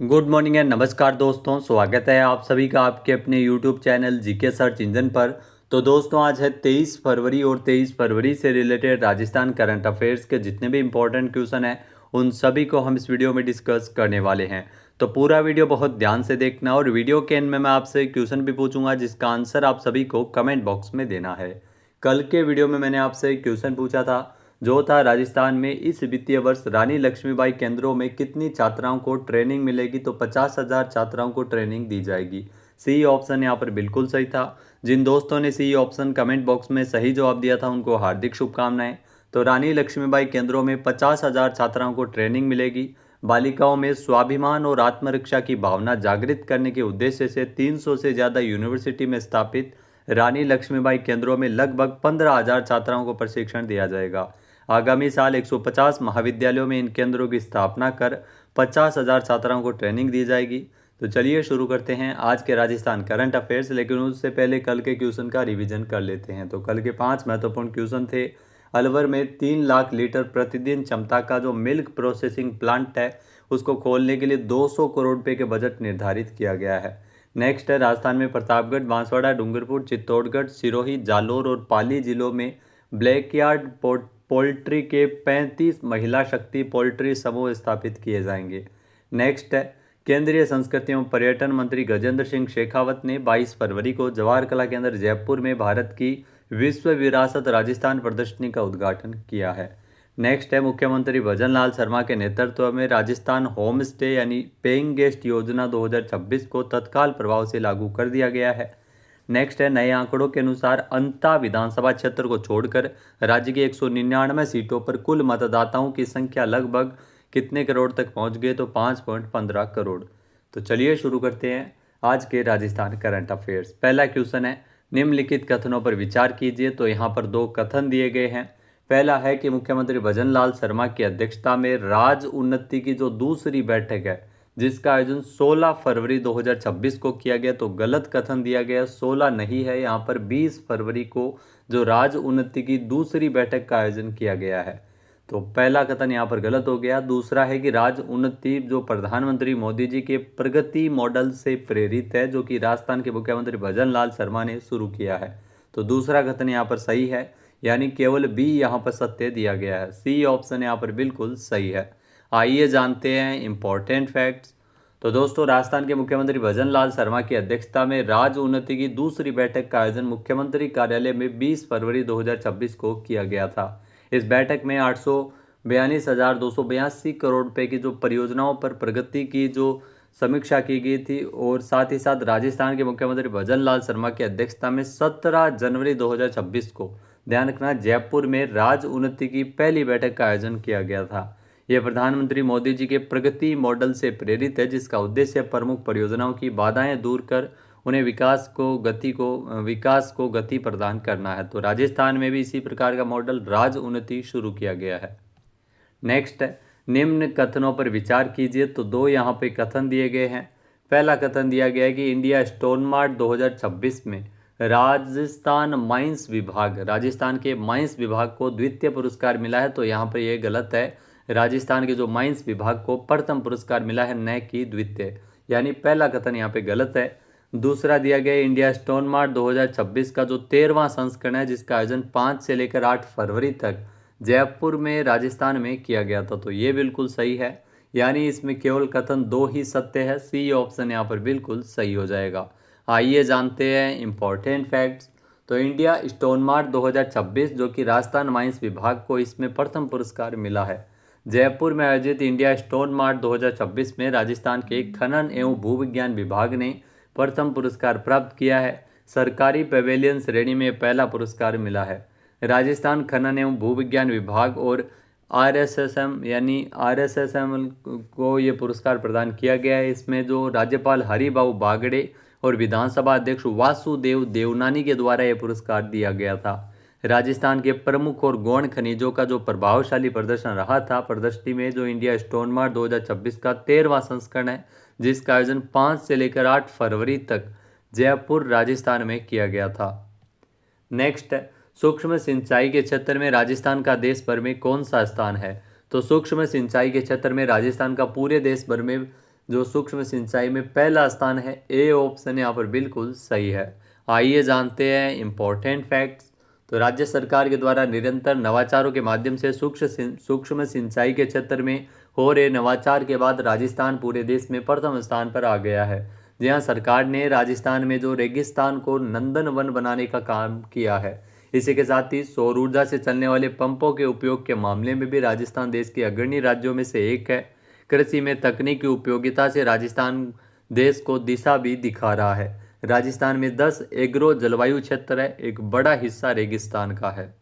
Good morning and नमस्कार दोस्तों, स्वागत है आप सभी का आपके अपने YouTube channel GK search engine पर। तो दोस्तों आज है 23 फरवरी और 23 फरवरी से रिलेटेड राजस्थान करंट अफेयर्स के जितने भी इंपॉर्टेंट क्वेश्चन हैं उन सभी को हम इस वीडियो में डिस्कस करने वाले हैं। तो पूरा वीडियो बहुत ध्यान से देखना और वीडियो के एंड में मैं आपसे क्वेश्चन भी पूछूंगा जिसका आंसर आप सभी को कमेंट बॉक्स में देना है। कल के वीडियो में मैंने आपसे एक क्वेश्चन पूछा था जो था राजस्थान में इस वित्तीय वर्ष रानी लक्ष्मीबाई केंद्रों में कितनी छात्राओं को ट्रेनिंग मिलेगी। तो 50,000 छात्राओं को ट्रेनिंग दी जाएगी। सी ऑप्शन यहाँ पर बिल्कुल सही था। जिन दोस्तों ने सी ऑप्शन कमेंट बॉक्स में सही जवाब दिया था उनको हार्दिक शुभकामनाएं। तो रानी लक्ष्मीबाई केंद्रों में 50,000 छात्राओं को ट्रेनिंग मिलेगी। बालिकाओं में स्वाभिमान और आत्मरक्षा की भावना जागृत करने के उद्देश्य से 300 से ज़्यादा यूनिवर्सिटी में स्थापित रानी लक्ष्मीबाई केंद्रों में लगभग 15,000 छात्राओं को प्रशिक्षण दिया जाएगा। आगामी साल 150 महाविद्यालयों में इन केंद्रों की स्थापना कर 50,000 छात्राओं को ट्रेनिंग दी जाएगी। तो चलिए शुरू करते हैं आज के राजस्थान करंट अफेयर्स, लेकिन उससे पहले कल के क्वेश्चन का रिवीजन कर लेते हैं। तो कल के 5 महत्वपूर्ण क्वेश्चन थे। अलवर में 3 लाख लीटर प्रतिदिन क्षमता का जो मिल्क प्रोसेसिंग प्लांट है उसको खोलने के लिए 200 करोड़ रुपए के बजट निर्धारित किया गया है। नेक्स्ट है राजस्थान में प्रतापगढ़, बांसवाड़ा, डूंगरपुर, चित्तौड़गढ़, सिरोही, जालोर और पाली जिलों में ब्लैकयार्ड पोल्ट्री के 35 महिला शक्ति पोल्ट्री समूह स्थापित किए जाएंगे। नेक्स्ट है केंद्रीय संस्कृति एवं पर्यटन मंत्री गजेंद्र सिंह शेखावत ने 22 फरवरी को जवाहर कला केंद्र जयपुर में भारत की विश्व विरासत राजस्थान प्रदर्शनी का उद्घाटन किया है। नेक्स्ट है मुख्यमंत्री भजन लाल शर्मा के नेतृत्व में राजस्थान होम स्टे यानी पेइंग गेस्ट योजना 2026 को तत्काल प्रभाव से लागू कर दिया गया है। नेक्स्ट है नए आंकड़ों के अनुसार अंता विधानसभा क्षेत्र को छोड़कर राज्य की 199 सीटों पर कुल मतदाताओं की संख्या लगभग कितने करोड़ तक पहुंच गए। तो 5.15 करोड़। तो चलिए शुरू करते हैं आज के राजस्थान करंट अफेयर्स। पहला क्वेश्चन है निम्नलिखित कथनों पर विचार कीजिए। तो यहाँ पर 2 कथन दिए गए हैं। पहला है कि मुख्यमंत्री भजन लाल शर्मा की अध्यक्षता में राज्य उन्नति की जो दूसरी बैठक है जिसका आयोजन 16 फरवरी 2026 को किया गया। तो गलत कथन दिया गया, 16 नहीं है, यहाँ पर 20 फरवरी को जो राज्य उन्नति की दूसरी बैठक का आयोजन किया गया है। तो पहला कथन यहाँ पर गलत हो गया। दूसरा है कि राज्य उन्नति जो प्रधानमंत्री मोदी जी के प्रगति मॉडल से प्रेरित है जो कि राजस्थान के मुख्यमंत्री भजन लाल शर्मा ने शुरू किया है। तो दूसरा कथन यहाँ पर सही है, यानी केवल बी यहाँ पर सत्य दिया गया है। सी ऑप्शन यहाँ पर बिल्कुल सही है। आइए जानते हैं इंपॉर्टेंट फैक्ट्स। तो दोस्तों राजस्थान के मुख्यमंत्री भजन लाल शर्मा की अध्यक्षता में राज्य उन्नति की दूसरी बैठक का आयोजन मुख्यमंत्री कार्यालय में 20 फरवरी 2026 को किया गया था। इस बैठक में 842,282 करोड़ रुपए की जो परियोजनाओं पर प्रगति की जो समीक्षा की गई थी और साथ ही साथ राजस्थान के मुख्यमंत्री भजन लाल शर्मा की अध्यक्षता में 17 जनवरी 2026 को ध्यान रखना जयपुर में राज्य उन्नति की पहली बैठक का आयोजन किया गया था। यह प्रधानमंत्री मोदी जी के प्रगति मॉडल से प्रेरित है जिसका उद्देश्य प्रमुख परियोजनाओं की बाधाएं दूर कर उन्हें विकास को गति प्रदान करना है। तो राजस्थान में भी इसी प्रकार का मॉडल राज्य उन्नति शुरू किया गया है। नेक्स्ट है निम्न कथनों पर विचार कीजिए। तो 2 यहाँ पे कथन दिए गए हैं। पहला कथन दिया गया है कि इंडिया स्टोन मार्ट 2026 में राजस्थान के माइंस विभाग को द्वितीय पुरस्कार मिला है। तो यहाँ पर यह गलत है। राजस्थान के जो माइंस विभाग को प्रथम पुरस्कार मिला है, न कि द्वितीय, यानी पहला कथन यहाँ पे गलत है। दूसरा दिया गया इंडिया स्टोन मार्ट 2026 का जो 13वां संस्करण है जिसका आयोजन 5 से लेकर 8 फरवरी तक जयपुर में राजस्थान में किया गया था। तो ये बिल्कुल सही है, यानी इसमें केवल कथन 2 ही सत्य है। सी ऑप्शन यहाँ पर बिल्कुल सही हो जाएगा। आइए जानते हैं इंपॉर्टेंट फैक्ट्स। तो इंडिया स्टोन मार्ट 2026 जो कि राजस्थान माइंस विभाग को इसमें प्रथम पुरस्कार मिला है। जयपुर में आयोजित इंडिया स्टोन मार्ट 2026 में राजस्थान के खनन एवं भूविज्ञान विभाग ने प्रथम पुरस्कार प्राप्त किया है। सरकारी पवेलियन श्रेणी में पहला पुरस्कार मिला है। राजस्थान खनन एवं भूविज्ञान विभाग और आरएसएसएम को ये पुरस्कार प्रदान किया गया है। इसमें जो राज्यपाल हरिबाबू बागड़े और विधानसभा अध्यक्ष वासुदेव देवनानी के द्वारा यह पुरस्कार दिया गया था। राजस्थान के प्रमुख और गौण खनिजों का जो प्रभावशाली प्रदर्शन रहा था प्रदर्शनी में जो इंडिया स्टोन मार्ट 2026 का 13वां संस्करण है जिसका आयोजन 5 से लेकर 8 फरवरी तक जयपुर राजस्थान में किया गया था। नेक्स्ट है सूक्ष्म सिंचाई के क्षेत्र में राजस्थान का देश भर में कौन सा स्थान है। तो सूक्ष्म सिंचाई के क्षेत्र में राजस्थान का पूरे देश भर में जो सूक्ष्म सिंचाई में पहला स्थान है। ए ऑप्शन यहाँ पर बिल्कुल सही है। आइए जानते हैं इम्पोर्टेंट फैक्ट्स। तो राज्य सरकार के द्वारा निरंतर नवाचारों के माध्यम से सूक्ष्म सिंचाई के क्षेत्र में हो रहे नवाचार के बाद राजस्थान पूरे देश में प्रथम स्थान पर आ गया है। जहाँ सरकार ने राजस्थान में जो रेगिस्तान को नंदन वन बनाने का काम किया है। इसी के साथ ही सौर ऊर्जा से चलने वाले पंपों के उपयोग के मामले में भी राजस्थान देश के अग्रणी राज्यों में से एक है। कृषि में तकनीकी उपयोगिता से राजस्थान देश को दिशा भी दिखा रहा है। राजस्थान में 10 एग्रो जलवायु क्षेत्र है, एक बड़ा हिस्सा रेगिस्तान का है।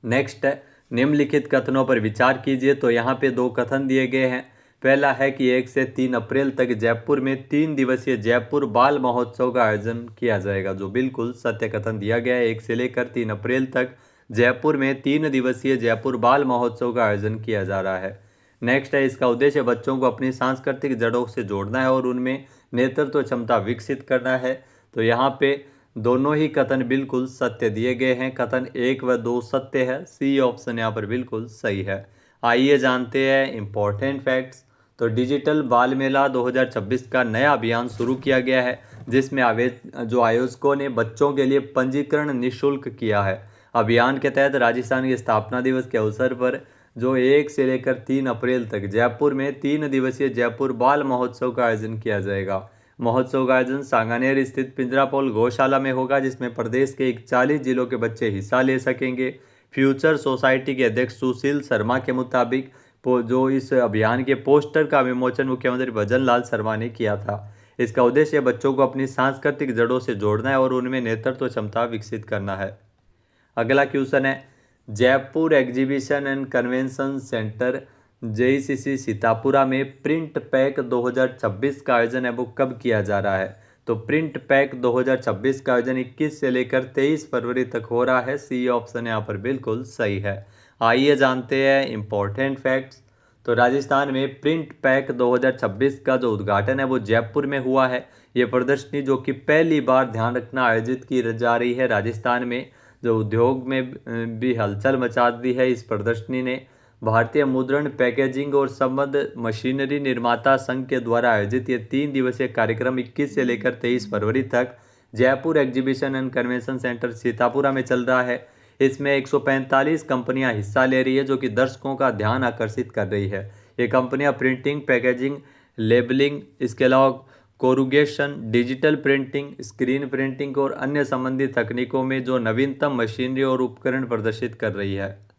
नेक्स्ट है, निम्नलिखित कथनों पर विचार कीजिए। तो यहाँ पे 2 कथन दिए गए हैं। पहला है कि 1 से 3 अप्रैल तक जयपुर में 3 दिवसीय जयपुर बाल महोत्सव का आयोजन किया जाएगा, जो बिल्कुल सत्य कथन दिया गया है। 1 से लेकर 3 अप्रैल तक जयपुर में 3 दिवसीय जयपुर बाल महोत्सव का आयोजन किया जा रहा है। नेक्स्ट है, इसका उद्देश्य बच्चों को अपनी सांस्कृतिक जड़ों से जोड़ना है और उनमें नेतृत्व क्षमता विकसित करना है। तो यहाँ पे दोनों ही कथन बिल्कुल सत्य दिए गए हैं। कथन 1 व 2 सत्य है। सी ऑप्शन यहाँ पर बिल्कुल सही है। आइए जानते हैं इम्पोर्टेंट फैक्ट्स। तो डिजिटल बाल मेला 2026 का नया अभियान शुरू किया गया है, जिसमें आयोजकों ने बच्चों के लिए पंजीकरण निःशुल्क किया है। अभियान के तहत राजस्थान के स्थापना दिवस के अवसर पर जो 1 से लेकर 3 अप्रैल तक जयपुर में 3 दिवसीय जयपुर बाल महोत्सव का आयोजन किया जाएगा। महोत्सव का आयोजन सांगानेर स्थित पिंजरापोल गौशाला में होगा, जिसमें प्रदेश के 40 जिलों के बच्चे हिस्सा ले सकेंगे। फ्यूचर सोसाइटी के अध्यक्ष सुशील शर्मा के मुताबिक जो इस अभियान के पोस्टर का विमोचन मुख्यमंत्री भजन लाल शर्मा ने किया था। इसका उद्देश्य बच्चों को अपनी सांस्कृतिक जड़ों से जोड़ना है और उनमें नेतृत्व क्षमता विकसित करना है। अगला क्वेश्चन है, Jaipur exhibition and convention centre JECC Sitapura में प्रिंट पैक 2026 का आयोजन है वो कब किया जा रहा है। तो प्रिंट पैक 2026 का आयोजन 21 से लेकर 23 फरवरी तक हो रहा है। सी ऑप्शन यहाँ पर बिल्कुल सही है। आइए जानते हैं इम्पोर्टेंट फैक्ट्स। तो राजस्थान में प्रिंट पैक 2026 का जो उद्घाटन है वो जयपुर में हुआ है। ये प्रदर्शनी जो कि पहली बार, ध्यान रखना, आयोजित की जा रही है राजस्थान में, जो उद्योग में भी हलचल मचा दी है। इस प्रदर्शनी ने भारतीय मुद्रण, पैकेजिंग और संबद्ध मशीनरी निर्माता संघ के द्वारा आयोजित ये 3 दिवसीय कार्यक्रम 21 से लेकर 23 फरवरी तक Jaipur exhibition and convention centre Sitapura में चल रहा है। इसमें 145 कंपनियां हिस्सा ले रही है, जो कि दर्शकों का ध्यान आकर्षित कर रही है। ये कंपनियां प्रिंटिंग, पैकेजिंग, लेबलिंग, इसके अलावा कोरुगेशन, डिजिटल प्रिंटिंग, स्क्रीन प्रिंटिंग और अन्य संबंधित तकनीकों में जो नवीनतम मशीनरी और उपकरण प्रदर्शित कर रही है।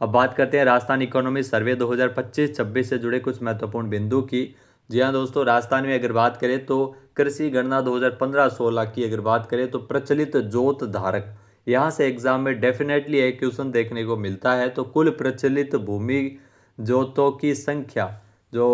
अब बात करते हैं राजस्थान इकोनॉमी सर्वे 2025-26 से जुड़े कुछ महत्वपूर्ण बिंदु की। जी हाँ दोस्तों, राजस्थान में अगर बात करें तो कृषि गणना 2015-16 की अगर बात करें तो प्रचलित जोत धारक, यहाँ से एग्जाम में डेफिनेटली एक क्वेश्चन देखने को मिलता है। तो कुल प्रचलित भूमि जोतों की संख्या जो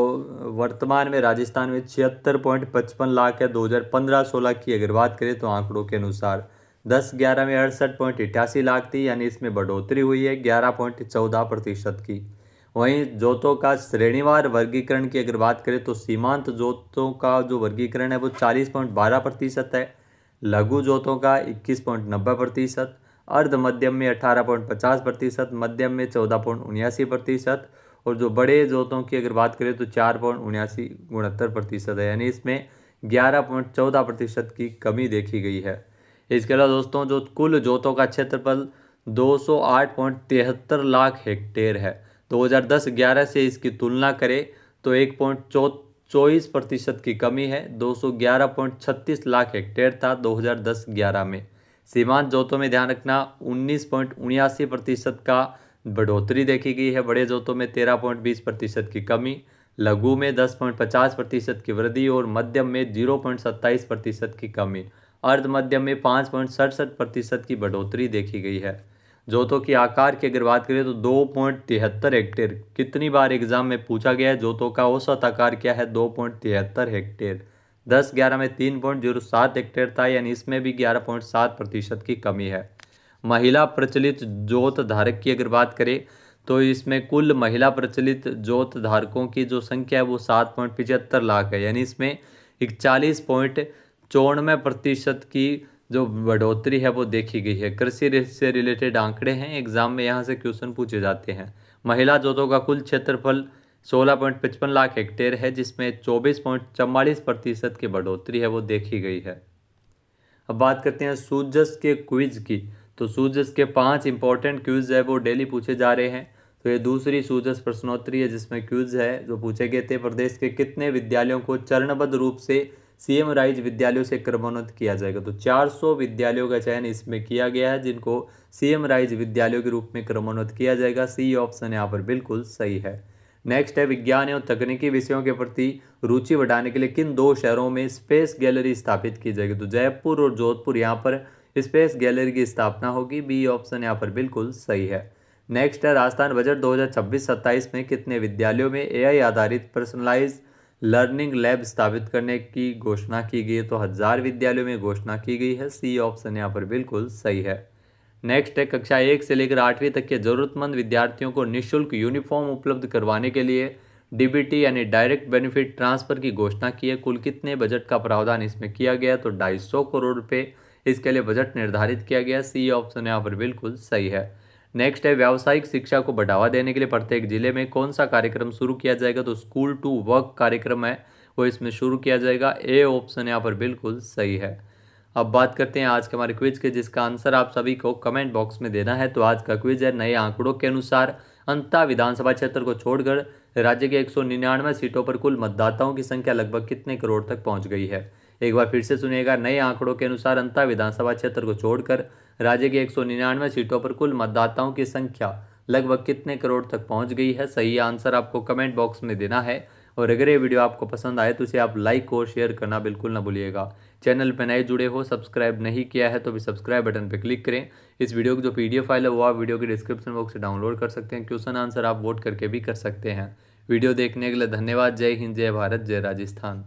वर्तमान में राजस्थान में 76.55 लाख है। 2015-16 की अगर बात करें तो आंकड़ों के अनुसार 10-11 में 68.88 लाख थी, यानी इसमें बढ़ोतरी हुई है 11.14% की। वहीं जोतों का श्रेणीवार वर्गीकरण की अगर बात करें तो सीमांत जोतों का जो वर्गीकरण है वो 40.12% है, लघु जोतों का 21.90%, अर्ध मध्यम में 18.50%, मध्यम में 14.79% और जो बड़े जोतों की अगर बात करें तो 4.79-69% है, यानी इसमें 11.14% की कमी देखी गई है। इसके अलावा दोस्तों जो कुल जोतों का क्षेत्रफल 208.73 लाख हेक्टेयर है। 2010-11 से इसकी तुलना करें तो 1.24% की कमी है। 211.36 लाख हेक्टेयर था 2010-11 में। सीमांत जोतों में ध्यान रखना 19.79% का बढ़ोतरी देखी गई है, बड़े जोतों में 13.20% की कमी, लघु में 10.50% की वृद्धि और मध्यम में 0.27% की कमी, अर्ध मध्यम में 5.67% की बढ़ोतरी देखी गई है। जोतों की आकार की अगर बात करें तो 2.73 हेक्टेयर, कितनी बार एग्जाम में पूछा गया है जोतों का औसत आकार क्या है, 2.73 हेक्टेयर। 10-11 में 3.07 हेक्टेयर था, यानी इसमें भी 11.7% की कमी है। महिला प्रचलित जोत धारक की अगर बात करें तो इसमें कुल महिला प्रचलित जोत धारकों की जो संख्या है वो 7.75 लाख है, यानी इसमें 41.94% की जो बढ़ोतरी है वो देखी गई है। कृषि से रिलेटेड आंकड़े हैं, एग्जाम में यहाँ से क्वेश्चन पूछे जाते हैं। महिला जोतों का कुल क्षेत्रफल 16.55 लाख हेक्टेयर है, जिसमें 24.44% की बढ़ोतरी है वो देखी गई है। अब बात करते हैं सूजस के क्विज की। तो सूजस के 5 इंपॉर्टेंट क्विज है वो डेली पूछे जा रहे हैं। तो ये दूसरी सूजस प्रश्नोत्तरी है जिसमें क्विज है जो पूछे गए थे। प्रदेश के कितने विद्यालयों को चरणबद्ध रूप से सीएम राइज विद्यालयों से क्रमोन्नत किया जाएगा? तो 400 विद्यालयों का चयन इसमें किया गया है जिनको सीएम राइज विद्यालयों के रूप में क्रमोन्नत किया जाएगा। सी ऑप्शन यहाँ पर बिल्कुल सही है। नेक्स्ट है, विज्ञान एवं तकनीकी विषयों के प्रति रुचि बढ़ाने के लिए किन 2 शहरों में स्पेस गैलरी स्थापित की जाएगी? तो जयपुर और जोधपुर यहाँ पर स्पेस गैलरी की स्थापना होगी। बी ऑप्शन यहाँ पर बिल्कुल सही है। नेक्स्ट है, राजस्थान बजट 2026-27 में कितने विद्यालयों में एआई आधारित पर्सनलाइज लर्निंग लैब स्थापित करने की घोषणा की गई है? तो 1000 विद्यालयों में घोषणा की गई है। सी ऑप्शन यहाँ पर बिल्कुल सही है। नेक्स्ट है, कक्षा 1 से लेकर 8वीं तक के जरूरतमंद विद्यार्थियों को निःशुल्क यूनिफॉर्म उपलब्ध करवाने के लिए डीबीटी यानी डायरेक्ट बेनिफिट ट्रांसफर की घोषणा की है। कुल कितने बजट का प्रावधान इसमें किया गया? तो 250 करोड़ रुपए इसके लिए बजट निर्धारित किया गया। सी ऑप्शन यहाँ पर बिल्कुल सही है। नेक्स्ट है, व्यावसायिक शिक्षा को बढ़ावा देने के लिए प्रत्येक जिले में कौन सा कार्यक्रम शुरू किया जाएगा? तो स्कूल टू वर्क कार्यक्रम है वो इसमें शुरू किया जाएगा। ए ऑप्शन यहाँ पर बिल्कुल सही है। अब बात करते हैं आज के हमारे क्विज के, जिसका आंसर आप सभी को कमेंट बॉक्स में देना है। तो आज का क्विज है, नए आंकड़ों के अनुसार अंता विधानसभा क्षेत्र को छोड़कर राज्य के 199 सीटों पर कुल मतदाताओं की संख्या लगभग कितने करोड़ तक पहुंच गई है? एक बार फिर से सुनिएगा, नए आंकड़ों के अनुसार अंता विधानसभा क्षेत्र को छोड़कर राज्य के 199 सीटों पर कुल मतदाताओं की संख्या लगभग कितने करोड़ तक पहुंच गई है? सही आंसर आपको कमेंट बॉक्स में देना है। और अगर ये वीडियो आपको पसंद आए तो इसे आप लाइक और शेयर करना बिल्कुल ना भूलिएगा। चैनल पर नए जुड़े हो, सब्सक्राइब नहीं किया है तो भी सब्सक्राइब बटन पर क्लिक करें। इस वीडियो की जो पीडीएफ फाइल है वो आप वीडियो के डिस्क्रिप्शन बॉक्स से डाउनलोड कर सकते हैं। क्वेश्चन आंसर आप वोट करके भी कर सकते हैं। वीडियो देखने के लिए धन्यवाद। जय हिंद, जय भारत, जय राजस्थान।